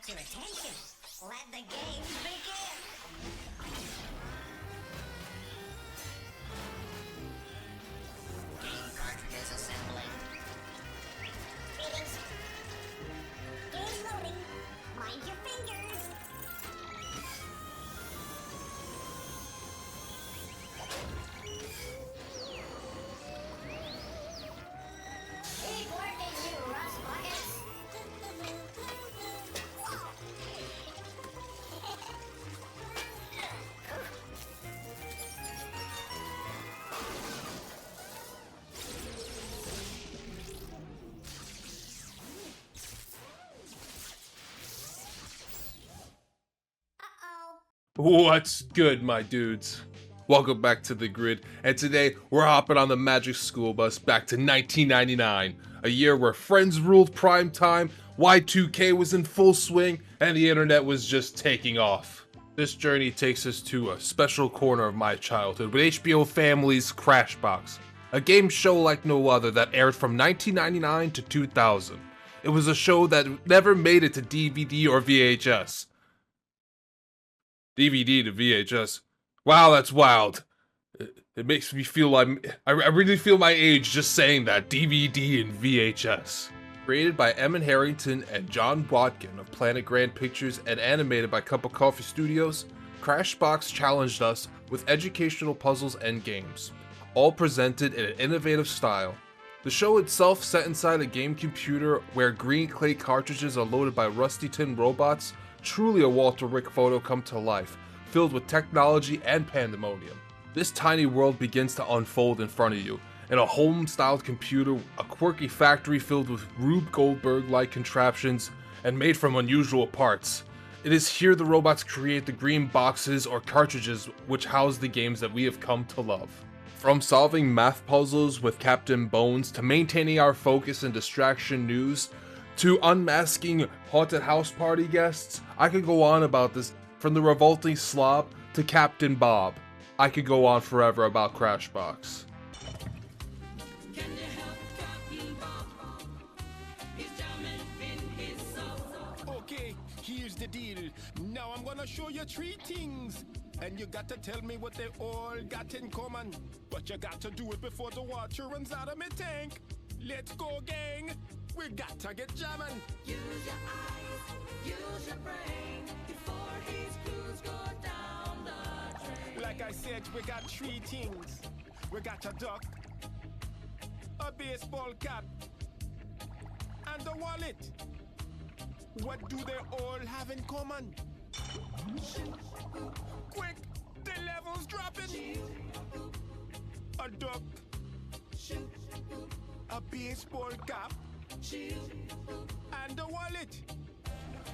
got your attention. Let the games begin. Game cartridges assembling. Greetings. Game loading. Mind your fingers. Keep working, you rust buckets. What's good, my dudes? Welcome back to the grid, and today we're hopping on the Magic School Bus back to 1999, a year where Friends ruled prime time, Y2K was in full swing, and the internet was just taking off. This journey takes us to a special corner of my childhood with HBO Family's CrashBox, a game show like no other that aired from 1999 to 2000. It was a show that never made it to DVD or VHS. DVD to VHS. Wow, that's wild. It makes me feel like I really feel my age just saying that. DVD and VHS. Created by Emin Harrington and John Watkin of Planet Grand Pictures and animated by Cup of Coffee Studios, CrashBox challenged us with educational puzzles and games, all presented in an innovative style. The show itself set inside a game computer where green clay cartridges are loaded by rusty tin robots. Truly a Walter Rick photo come to life, filled with technology and pandemonium. This tiny world begins to unfold in front of you. In a home-styled computer, a quirky factory filled with Rube Goldberg-like contraptions and made from unusual parts. It is here the robots create the green boxes or cartridges which house the games that we have come to love. From solving math puzzles with Captain Bones to maintaining our focus in distraction news, to unmasking haunted house party guests, I could go on about this. From the revolting slob to Captain Bob, I could go on forever about CrashBox. Can you help Captain Bob? He's jamming in his soul. Okay, here's the deal. Now I'm gonna show you three things. And you got to tell me what they all got in common. But you got to do it before the water runs out of my tank. Let's go, gang. We got to get jamming. Use your eyes, use your brain before his clues go down the drain. Like I said, we got three things. We got a duck, a baseball cap, and a wallet. What do they all have in common? Quick, the level's dropping. A duck, a baseball cap, and a wallet.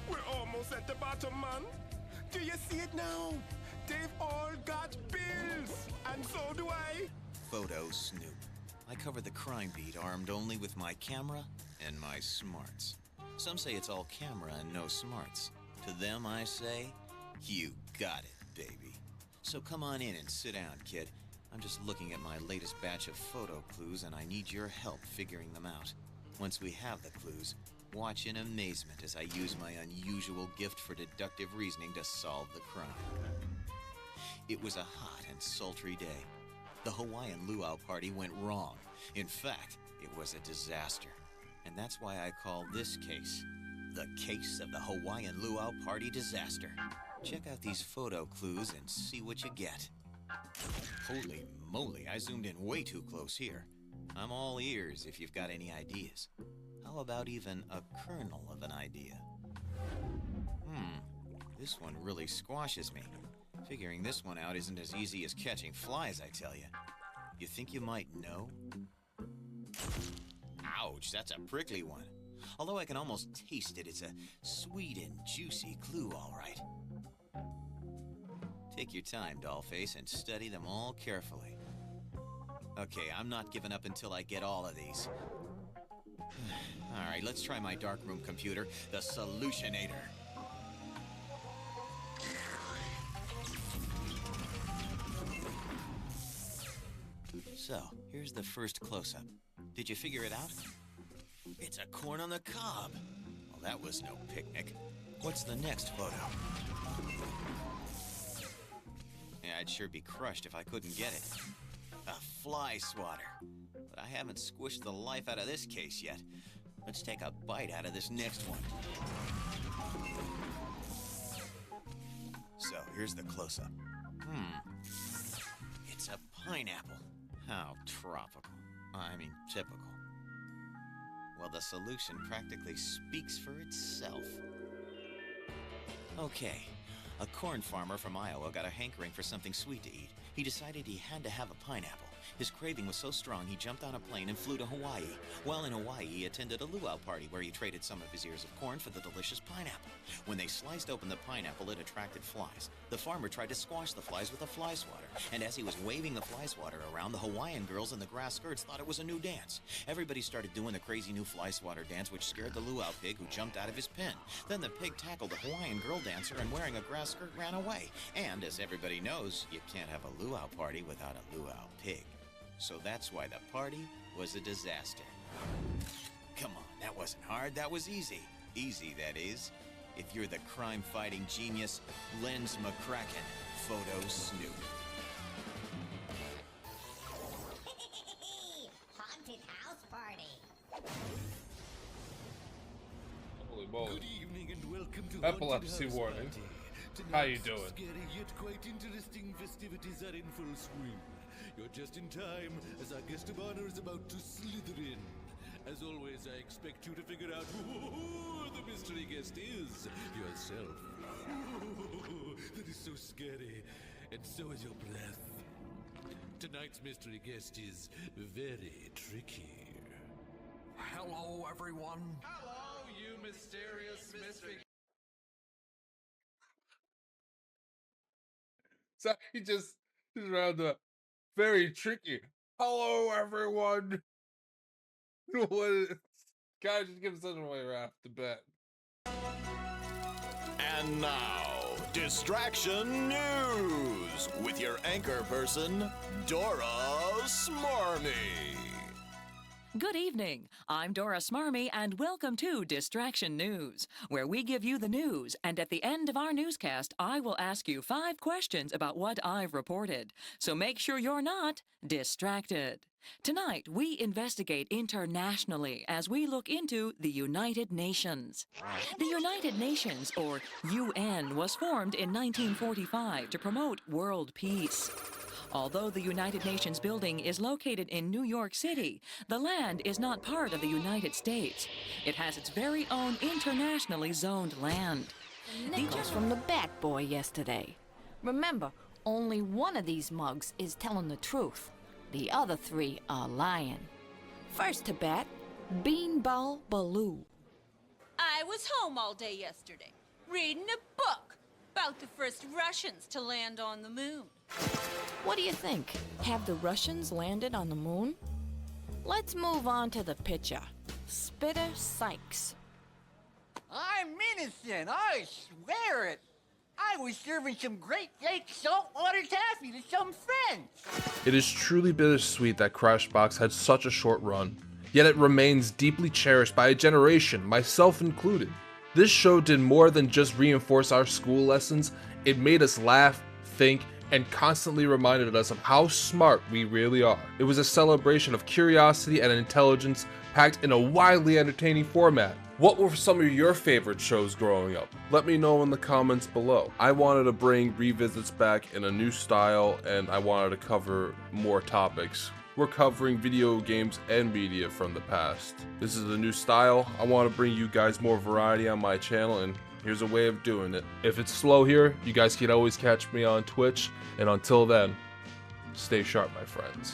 We're almost at the bottom, man. Do you see it now? They've all got bills, and so do I. Photo Snoop. I cover the crime beat armed only with my camera and my smarts. Some say it's all camera and no smarts. To them I say, you got it, baby. So come on in and sit down, kid. I'm just looking at my latest batch of photo clues and I need your help figuring them out. Once we have the clues, watch in amazement as I use my unusual gift for deductive reasoning to solve the crime. It was a hot and sultry day. The Hawaiian luau party went wrong. In fact, it was a disaster. And that's why I call this case the case of the Hawaiian luau party disaster. Check out these photo clues and see what you get. Holy moly, I zoomed in way too close here. I'm all ears if you've got any ideas. How about even a kernel of an idea? This one really squashes me. Figuring this one out isn't as easy as catching flies, I tell you. You think you might know? Ouch, that's a prickly one. Although I can almost taste it, it's a sweet and juicy clue, all right. Take your time, Dollface, and study them all carefully. Okay, I'm not giving up until I get all of these. All right, let's try my darkroom computer, the Solutionator. So, here's the first close-up. Did you figure it out? It's a corn on the cob. Well, that was no picnic. What's the next photo? Yeah, I'd sure be crushed if I couldn't get it. A fly swatter. But I haven't squished the life out of this case yet. Let's take a bite out of this next one. So, here's the close-up. It's a pineapple. How tropical. I mean, typical. Well, the solution practically speaks for itself. Okay. A corn farmer from Iowa got a hankering for something sweet to eat. He decided he had to have a pineapple. His craving was so strong he jumped on a plane and flew to Hawaii. While in Hawaii, he attended a luau party where he traded some of his ears of corn for the delicious pineapple. When they sliced open the pineapple, it attracted flies. The farmer tried to squash the flies with a fly swatter, and as he was waving the fly swatter around, the Hawaiian girls in the grass skirts thought it was a new dance. Everybody started doing the crazy new fly swatter dance, which scared the luau pig, who jumped out of his pen. Then the pig tackled the Hawaiian girl dancer and, wearing a grass skirt, ran away. And as everybody knows, you can't have a luau party without a luau pig. So that's why the party was a disaster. Come on, that wasn't hard, that was easy. Easy, that is, if you're the crime-fighting genius, Lens McCracken, Photo Snoop. Haunted house party. Holy moly. Good evening and welcome to Epilepsy Haunted House warning. Party. How you Tonight's doing? Scary yet quite interesting festivities are in full swing. You're just in time, as our guest of honor is about to slither in. As always, I expect you to figure out who the mystery guest is yourself. That is so scary, and so is your breath. Tonight's mystery guest is very tricky. Hello, everyone. Hello, you mysterious mystery. So he just around the very tricky. Hello, everyone. What? Guys, just give us another way right off the bat. And now, Distraction News with your anchor person, Dora Smarmy. Good evening. I'm Dora Smarmy, and welcome to Distraction News, where we give you the news, and at the end of our newscast, I will ask you 5 questions about what I've reported. So make sure you're not distracted. Tonight, we investigate internationally as we look into the United Nations. The United Nations, or UN, was formed in 1945 to promote world peace. Although the United Nations building is located in New York City, the land is not part of the United States. It has its very own internationally zoned land. Nickels from the Bat Boy yesterday. Remember, only one of these mugs is telling the truth. The other 3 are lying. First to bat, Beanball Baloo. I was home all day yesterday, reading a book about the first Russians to land on the moon. What do you think? Have the Russians landed on the moon? Let's move on to the picture. Spitter Sykes. I'm innocent, I swear it. I was serving some Great Lakes saltwater taffy to some friends. It is truly bittersweet that CrashBox had such a short run, yet it remains deeply cherished by a generation, myself included. This show did more than just reinforce our school lessons, it made us laugh, think, and constantly reminded us of how smart we really are. It was a celebration of curiosity and intelligence packed in a wildly entertaining format. What were some of your favorite shows growing up? Let me know in the comments below. I wanted to bring Revisits back in a new style, and I wanted to cover more topics. We're covering video games and media from the past. This is a new style. I want to bring you guys more variety on my channel, and here's a way of doing it. If it's slow here, you guys can always catch me on Twitch, and until then, stay sharp, my friends.